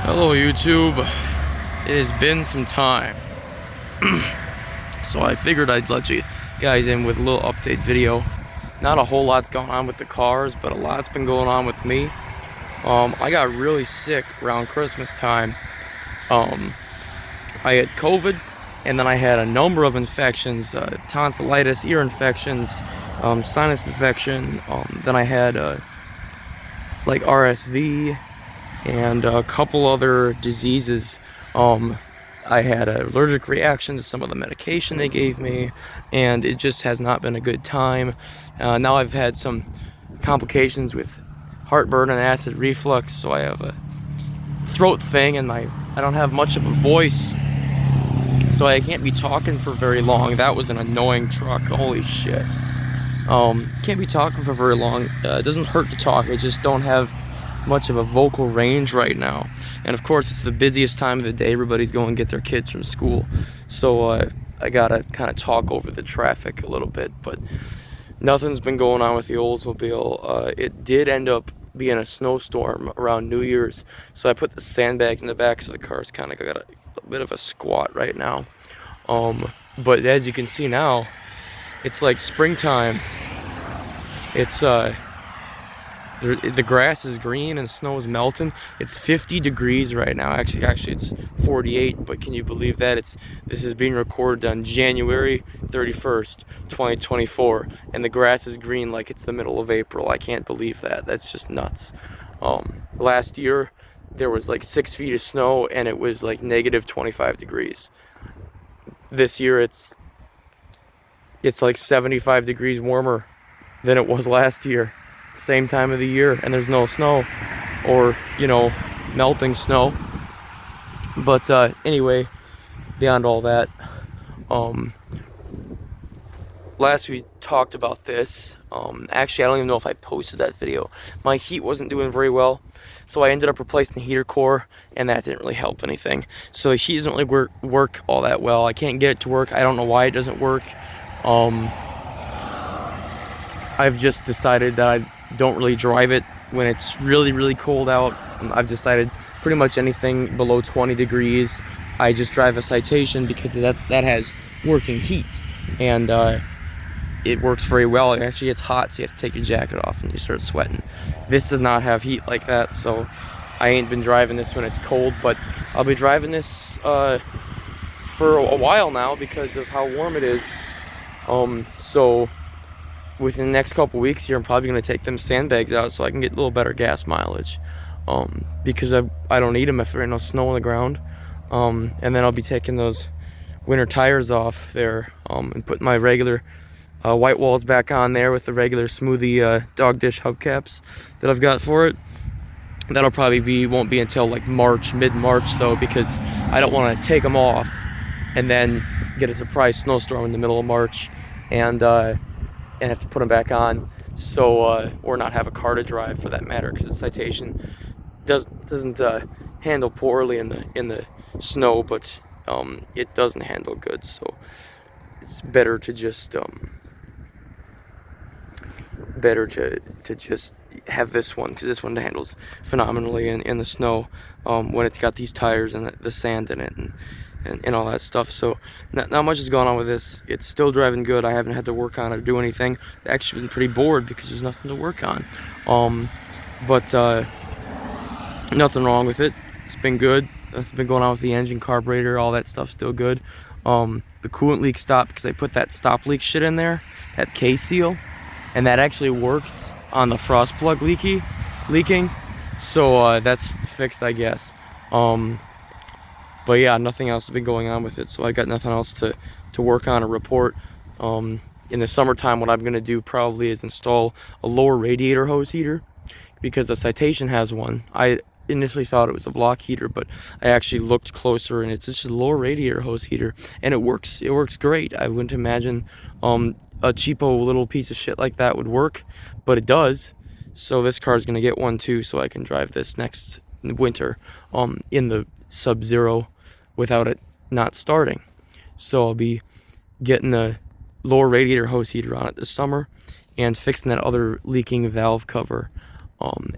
Hello YouTube, it has been some time, so I figured I'd let you guys in with a little update video. Not a whole lot's going on with the cars, but a lot's been going on with me. I got really sick around Christmas time. I had COVID, and then I had a number of infections, tonsillitis, ear infections, sinus infection, then I had like RSV, and a couple other diseases. I had an allergic reaction to some of the medication they gave me, and it just has not been a good time. Now I've had some complications with heartburn and acid reflux, so I have a throat thing, and I don't have much of a voice, so I can't be talking for very long. That was an annoying truck, holy shit. Can't be talking for very long. It doesn't hurt to talk, I just don't have much of a vocal range right now. And of course, it's the busiest time of the day. Everybody's going to get their kids from school, so I gotta kind of talk over the traffic a little bit. But nothing's been going on with the Oldsmobile. It did end up being a snowstorm around New Year's, so I put the sandbags in the back, so the car's kind of got a bit of a squat right now. But as you can see now, it's like springtime. It's the grass is green and the snow is melting. It's 50 degrees right now. Actually it's 48, but can you believe that? This is being recorded on January 31st, 2024, and the grass is green like it's the middle of April. I can't believe that. That's just nuts. Last year there was like 6 feet of snow and it was like negative 25 degrees. This year it's like 75 degrees warmer than it was last year, same time of the year, and there's no snow, or melting snow. But anyway, beyond all that, last we talked about this. Actually, I don't even know if I posted that video. My heat wasn't doing very well, so I ended up replacing the heater core, and that didn't really help anything. So the heat doesn't really work all that well. I can't get it to work. I don't know why it doesn't work. I've just decided that I don't really drive it when it's really cold out. I've decided pretty much anything below 20 degrees, I just drive a Citation, because that has working heat, and it works very well. It actually gets hot, so you have to take your jacket off and you start sweating. This does not have heat like that, so I ain't been driving this when it's cold, but I'll be driving this for a while now because of how warm it is. So within the next couple weeks here, I'm probably going to take them sandbags out so I can get a little better gas mileage, because I don't need them if there ain't no snow on the ground. And then I'll be taking those winter tires off there, and putting my regular white walls back on there with the regular smoothie dog dish hubcaps that I've got for it. That'll probably won't be until like mid-March though, because I don't want to take them off and then get a surprise snowstorm in the middle of March and have to put them back on, so or not have a car to drive for that matter, because the Citation doesn't handle poorly in the snow, but it doesn't handle good, so it's better to just have this one, because this one handles phenomenally in the snow, when it's got these tires and the sand in it and all that stuff. So not much has gone on with this. It's still driving good. I haven't had to work on it or do anything. I've actually been pretty bored because there's nothing to work on. But nothing wrong with it. It's been good. That's been going on with the engine, carburetor, all that stuff's still good. The coolant leak stopped because I put that stop leak shit in there, that K-seal, and that actually worked on the frost plug leaking. So that's fixed, I guess. But yeah, nothing else has been going on with it, so I got nothing else to work on or report. In the summertime, what I'm going to do probably is install a lower radiator hose heater, because the Citation has one. I initially thought it was a block heater, but I actually looked closer, and it's just a lower radiator hose heater, and it works great. I wouldn't imagine a cheapo little piece of shit like that would work, but it does. So this car is going to get one too, so I can drive this next winter in the sub-zero without it not starting. So I'll be getting the lower radiator hose heater on it this summer and fixing that other leaking valve cover,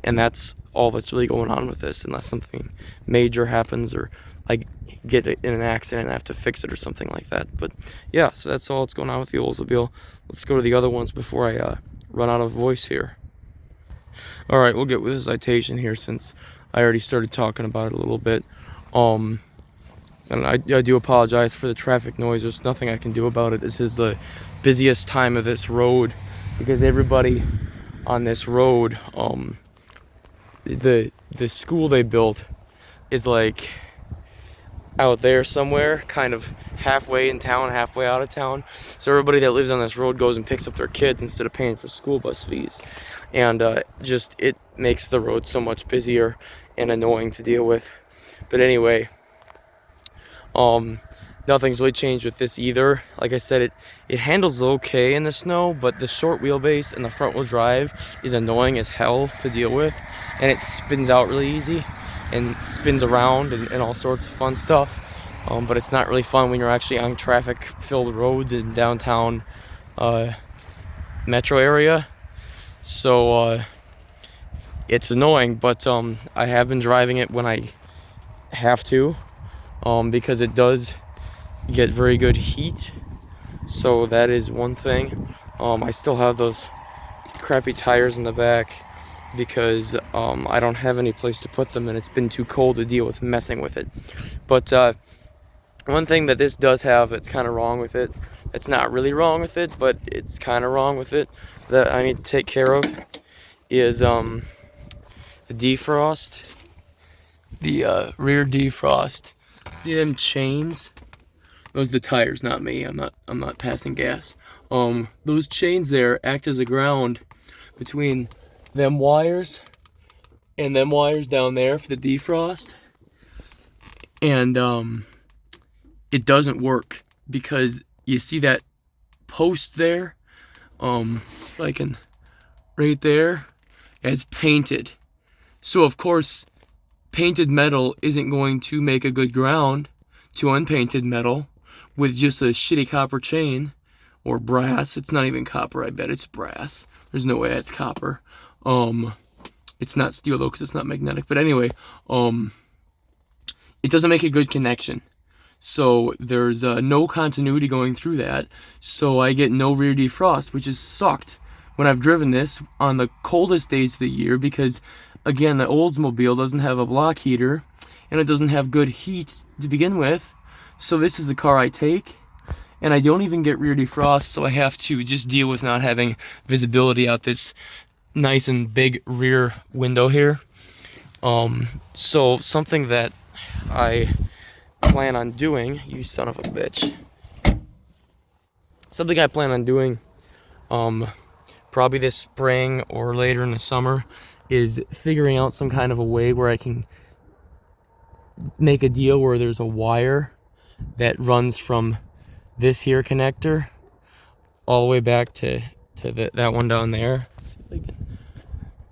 and that's all that's really going on with this, unless something major happens or I get in an accident and I have to fix it or something like that. But yeah, so that's all that's going on with the Oldsmobile. Let's go to the other ones before I run out of voice here. All right, we'll get with the citation here since I already started talking about it a little bit. And I do apologize for the traffic noise. There's nothing I can do about it. This is the busiest time of this road because everybody on this road, the school they built is like out there somewhere, kind of halfway in town, halfway out of town. So everybody that lives on this road goes and picks up their kids instead of paying for school bus fees. And just, it makes the road so much busier and annoying to deal with. But anyway, nothing's really changed with this either. Like I said, it handles okay in the snow, but the short wheelbase and the front wheel drive is annoying as hell to deal with. And it spins out really easy and spins around and all sorts of fun stuff. But it's not really fun when you're actually on traffic-filled roads in downtown metro area. So it's annoying, but I have been driving it when I have to, because it does get very good heat. So that is one thing. I still have those crappy tires in the back because I don't have any place to put them and it's been too cold to deal with messing with it. But one thing that this does have that's kind of wrong with it, it's not really wrong with it, but it's kind of wrong with it, that I need to take care of, is the defrost, the rear defrost. See them chains? Those are the tires, not me. I'm not passing gas. Those chains there act as a ground between them wires and them wires down there for the defrost. And it doesn't work because you see that post there, like right there, it's painted. So of course, painted metal isn't going to make a good ground to unpainted metal with just a shitty copper chain or brass. It's not even copper, I bet it's brass. There's no way it's copper. It's not steel though because it's not magnetic. But anyway, it doesn't make a good connection. So there's no continuity going through that. So I get no rear defrost, which has sucked when I've driven this on the coldest days of the year because, again, the Oldsmobile doesn't have a block heater and it doesn't have good heat to begin with. So this is the car I take, and I don't even get rear defrost, so I have to just deal with not having visibility out this nice and big rear window here. So something that I plan on doing, you son of a bitch. Something I plan on doing, probably this spring or later in the summer, is figuring out some kind of a way where I can make a deal where there's a wire that runs from this here connector all the way back to that one down there.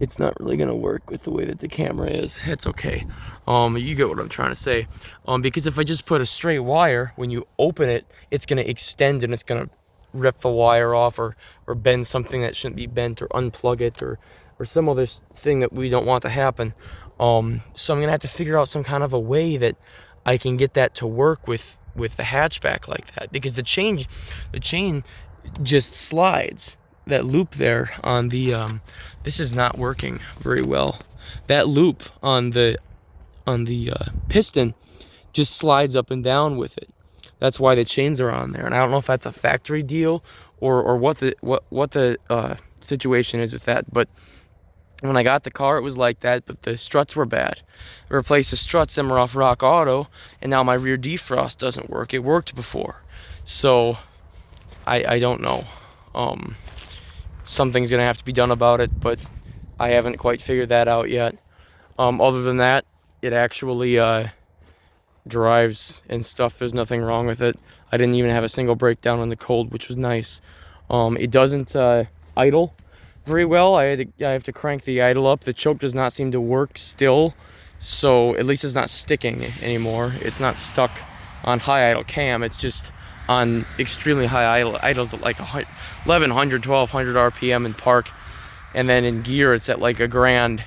It's not really gonna work with the way that the camera is. It's okay. You get what I'm trying to say. Because if I just put a straight wire, when you open it, it's gonna extend and it's gonna rip the wire off or bend something that shouldn't be bent or unplug it or some other thing that we don't want to happen. So I'm gonna have to figure out some kind of a way that I can get that to work with the hatchback like that, because the chain just slides. That loop there on the this is not working very well. That loop on the piston just slides up and down with it. That's why the chains are on there, and I don't know if that's a factory deal or what the situation is with that. But when I got the car, it was like that, but the struts were bad. I replaced the struts, and we're off Rock Auto, and now my rear defrost doesn't work. It worked before, so I don't know. Something's gonna have to be done about it, but I haven't quite figured that out yet. Other than that, it actually drives and stuff. There's nothing wrong with it. I didn't even have a single breakdown in the cold, which was nice. It doesn't idle very well. I have to crank the idle up. The choke does not seem to work still, so at least it's not sticking anymore. It's not stuck on high idle cam. It's just on extremely high idles at like 1100, 1200 RPM in park, and then in gear it's at like 1,000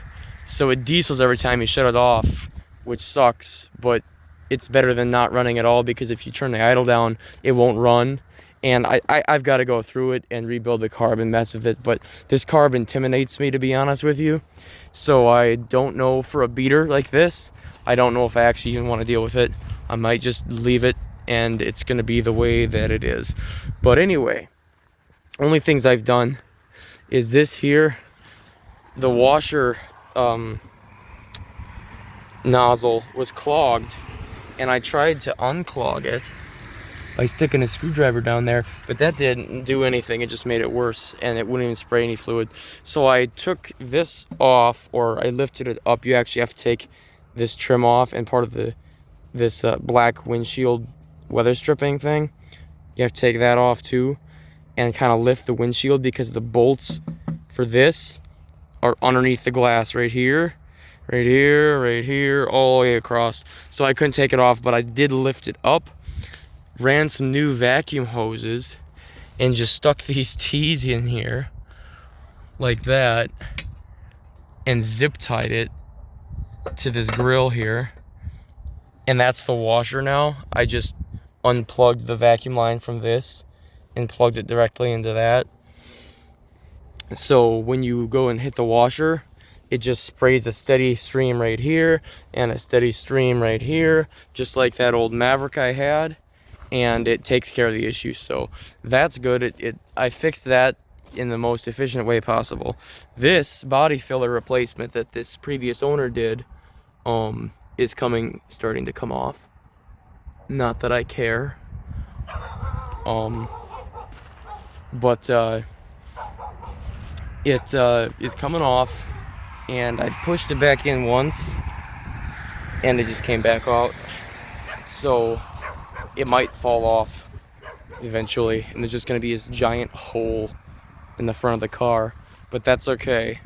So it diesels every time you shut it off, which sucks, but it's better than not running at all, because if you turn the idle down, it won't run. And I've got to go through it and rebuild the carb and mess with it. But this carb intimidates me, to be honest with you. So I don't know, for a beater like this, I don't know if I actually even want to deal with it. I might just leave it, and it's going to be the way that it is. But anyway, only things I've done is this here. The washer nozzle was clogged, and I tried to unclog it by sticking a screwdriver down there, but that didn't do anything. It just made it worse, and it wouldn't even spray any fluid. So I took this off, or I lifted it up. You actually have to take this trim off, and part of this black windshield weather stripping thing, you have to take that off too, and kind of lift the windshield, because the bolts for this are underneath the glass right here, right here, right here, all the way across. So I couldn't take it off, but I did lift it up, ran some new vacuum hoses, and just stuck these T's in here like that, and zip tied it to this grill here. And that's the washer now. I just unplugged the vacuum line from this and plugged it directly into that. So when you go and hit the washer, it just sprays a steady stream right here and a steady stream right here, just like that old Maverick I had, and it takes care of the issue. So that's good. I fixed that in the most efficient way possible. This body filler replacement that this previous owner did is starting to come off. Not that I care. But it is coming off, and I pushed it back in once, and it just came back out. So it might fall off eventually, and there's just going to be this giant hole in the front of the car, but that's okay.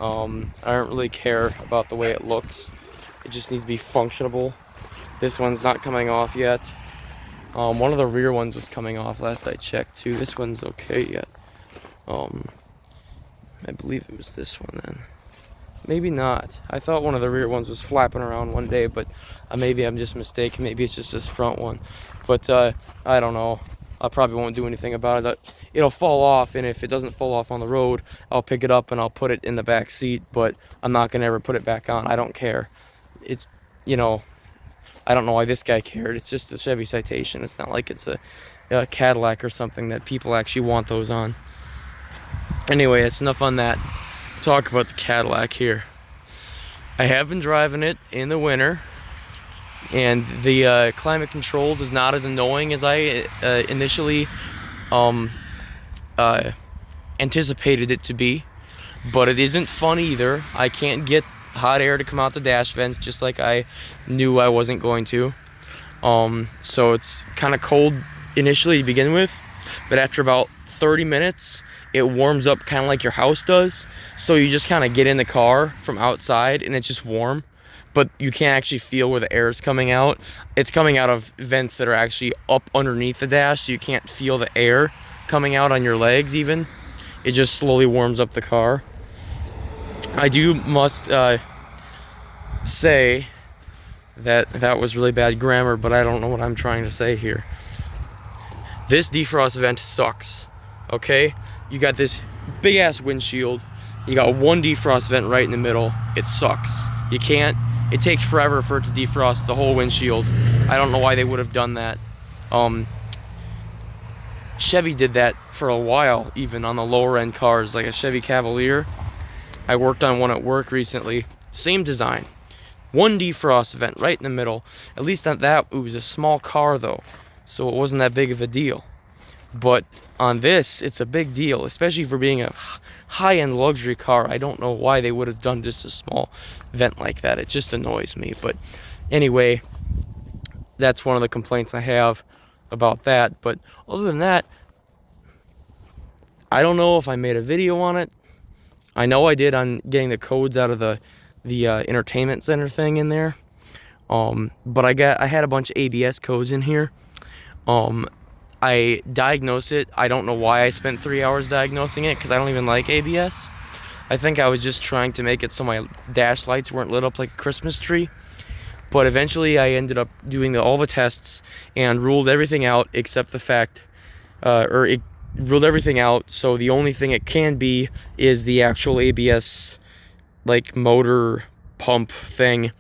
I don't really care about the way it looks. It just needs to be functionable. This one's not coming off yet. One of the rear ones was coming off last I checked too. This one's okay yet. I believe it was this one then. Maybe not. I thought one of the rear ones was flapping around one day, but maybe I'm just mistaken. Maybe it's just this front one. But I don't know. I probably won't do anything about it. It'll fall off, and if it doesn't fall off on the road, I'll pick it up and I'll put it in the back seat, but I'm not going to ever put it back on. I don't care. It's, I don't know why this guy cared. It's just a Chevy Citation. It's not like it's a Cadillac or something that people actually want those on. Anyway, that's enough on that. Talk about the Cadillac here. I have been driving it in the winter, and the climate controls is not as annoying as I initially anticipated it to be, but it isn't fun either. I can't get hot air to come out the dash vents, just like I knew I wasn't going to. So it's kind of cold initially to begin with, but after about 30 minutes it warms up kind of like your house does. So you just kind of get in the car from outside and it's just warm, but you can't actually feel where the air is coming out. It's coming out of vents that are actually up underneath the dash, so you can't feel the air coming out on your legs even. It just slowly warms up the car. I must say that was really bad grammar, but I don't know what I'm trying to say here. This defrost vent sucks, okay? You got this big ass windshield, you got one defrost vent right in the middle. It sucks. It takes forever for it to defrost the whole windshield. I don't know why they would have done that. Chevy did that for a while, even on the lower end cars, like a Chevy Cavalier. I worked on one at work recently. Same design. One defrost vent right in the middle. At least on that, it was a small car though, so it wasn't that big of a deal. But on this, it's a big deal, especially for being a high-end luxury car. I don't know why they would have done just a small vent like that. It just annoys me. But anyway, that's one of the complaints I have about that. But other than that, I don't know if I made a video on it. I know I did on getting the codes out of the entertainment center thing in there. But I had a bunch of ABS codes in here. I diagnosed it. I don't know why I spent 3 hours diagnosing it, because I don't even like ABS. I think I was just trying to make it so my dash lights weren't lit up like a Christmas tree. But eventually I ended up doing all the tests and ruled everything out except the fact, it ruled everything out. So the only thing it can be is the actual ABS, like, motor pump thing.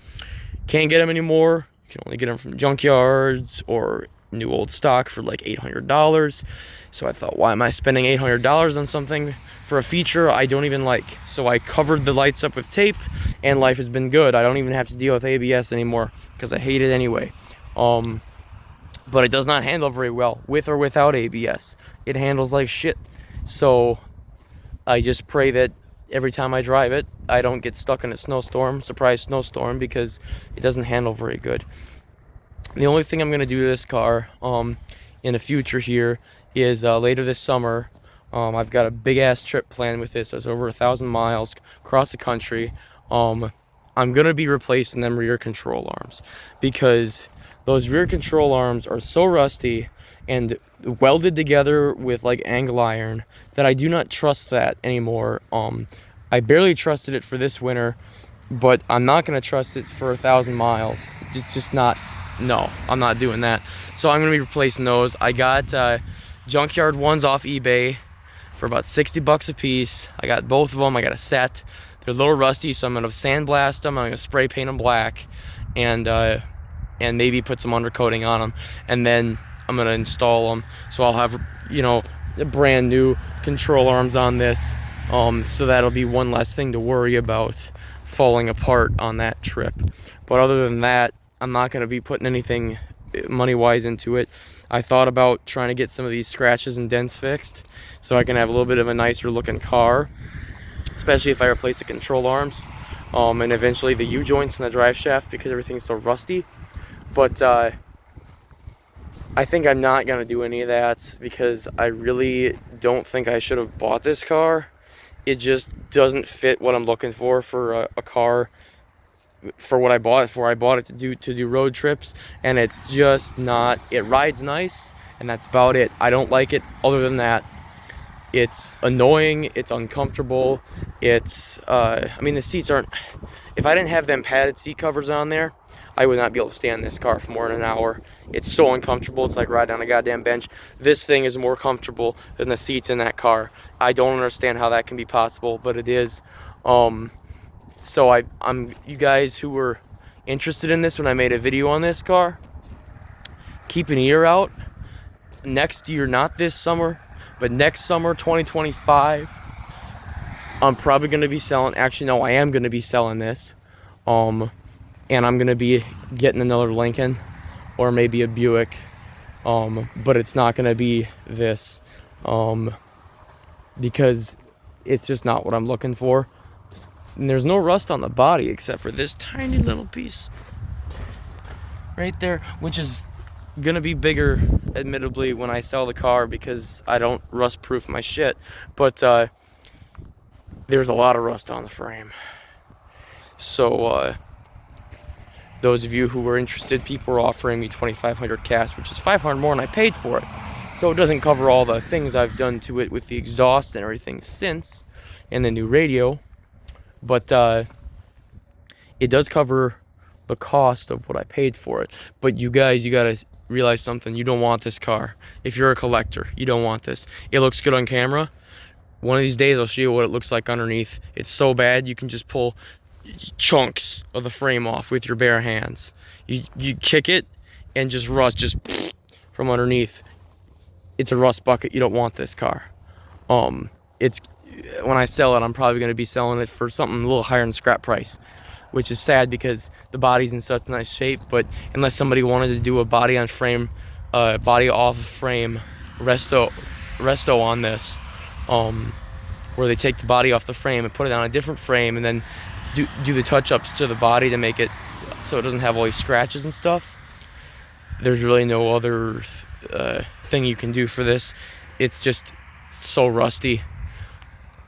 Can't get them anymore. You can only get them from junkyards or new old stock for like $800. So I thought, why am I spending $800 on something for a feature I don't even like? So I covered the lights up with tape, and life has been good. I don't even have to deal with ABS anymore because I hate it anyway. But it does not handle very well with or without ABS. It handles like shit. So I just pray that every time I drive it, I don't get stuck in a surprise snowstorm, because it doesn't handle very good. The only thing I'm going to do to this car in the future here is later this summer, I've got a big ass trip planned with this. It's over 1,000 miles across the country. I'm going to be replacing them rear control arms, because those rear control arms are so rusty and welded together with like angle iron that I do not trust that anymore. I barely trusted it for this winter, but I'm not going to trust it for 1,000 miles. Just not. No, I'm not doing that. So I'm going to be replacing those. I got junkyard ones off eBay for about $60 a piece. I got both of them. I got a set. They're a little rusty, so I'm going to sandblast them. I'm going to spray paint them black, and maybe put some undercoating on them. And then I'm going to install them. So I'll have, brand new control arms on this. So that'll be one less thing to worry about falling apart on that trip. But other than that, I'm not going to be putting anything money-wise into it. I thought about trying to get some of these scratches and dents fixed so I can have a little bit of a nicer looking car, especially if I replace the control arms, and eventually the U-joints in the drive shaft, because everything's so rusty. But I think I'm not going to do any of that, because I really don't think I should have bought this car. It just doesn't fit what I'm looking for a car, for what I bought it for. I bought it to do road trips, and it's just not. It rides nice, and that's about it. I don't like it other than that. It's annoying, it's uncomfortable, the seats aren't, if I didn't have them padded seat covers on there, I would not be able to stay in this car for more than an hour. It's so uncomfortable, it's like riding on a goddamn bench. This thing is more comfortable than the seats in that car. I don't understand how that can be possible, but it is. So I'm you guys who were interested in this when I made a video on this car, keep an ear out. Next year, not this summer, but next summer, 2025, I'm probably going to be selling, actually no, I am going to be selling this, and I'm going to be getting another Lincoln, or maybe a Buick, but it's not going to be this, because it's just not what I'm looking for. And there's no rust on the body except for this tiny little piece right there, which is gonna be bigger, admittedly, when I sell the car, because I don't rust proof my shit. But there's a lot of rust on the frame. So those of you who were interested, people were offering me $2,500 cash, which is $500 more than I paid for it. So it doesn't cover all the things I've done to it with the exhaust and everything since, and the new radio. But it does cover the cost of what I paid for it. But you guys, you gotta realize something. You don't want this car. If you're a collector, you don't want this. It looks good on camera. One of these days I'll show you what it looks like underneath. It's so bad you can just pull chunks of the frame off with your bare hands. You kick it and just rust just from underneath. It's a rust bucket. You don't want this car. When I sell it, I'm probably going to be selling it for something a little higher than scrap price, which is sad because the body's in such nice shape. But unless somebody wanted to do a body on frame, body off frame resto on this, where they take the body off the frame and put it on a different frame, and then do the touch-ups to the body to make it so it doesn't have all these scratches and stuff, there's really no other thing you can do for this. It's just so rusty.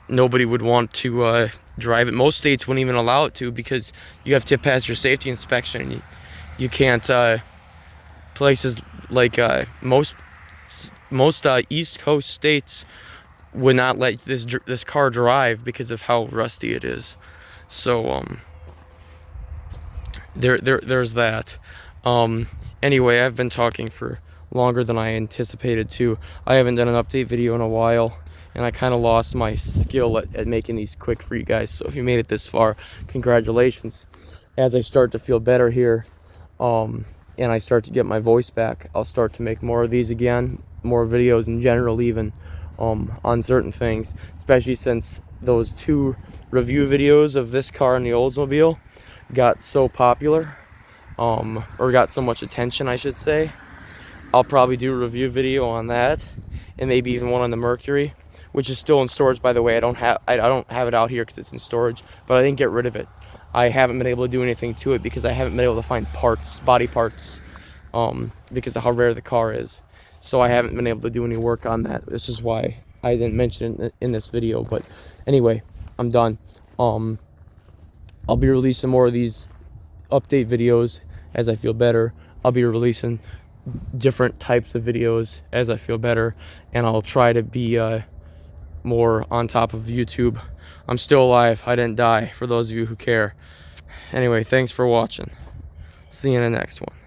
Nobody would want to drive it. Most states wouldn't even allow it to, because you have to pass your safety inspection. You can't. Places like most East Coast states would not let this car drive because of how rusty it is. So there's that. Anyway, I've been talking for longer than I anticipated to. I haven't done an update video in a while, and I kind of lost my skill at making these quick for you guys. So if you made it this far, congratulations. As I start to feel better here, and I start to get my voice back, I'll start to make more of these again, more videos in general even, on certain things, especially since those 2 review videos of this car and the Oldsmobile got so popular, or got so much attention, I should say. I'll probably do a review video on that, and maybe even one on the Mercury, which is still in storage, by the way. I don't have it out here because it's in storage, but I didn't get rid of it. I haven't been able to do anything to it because I haven't been able to find parts, body parts, because of how rare the car is. So I haven't been able to do any work on that. This is why I didn't mention it in this video. But anyway, I'm done. I'll be releasing more of these update videos as I feel better. I'll be releasing different types of videos as I feel better, and I'll try to be more on top of YouTube. I'm still alive. I didn't die, for those of you who care. Anyway, thanks for watching. See you in the next one.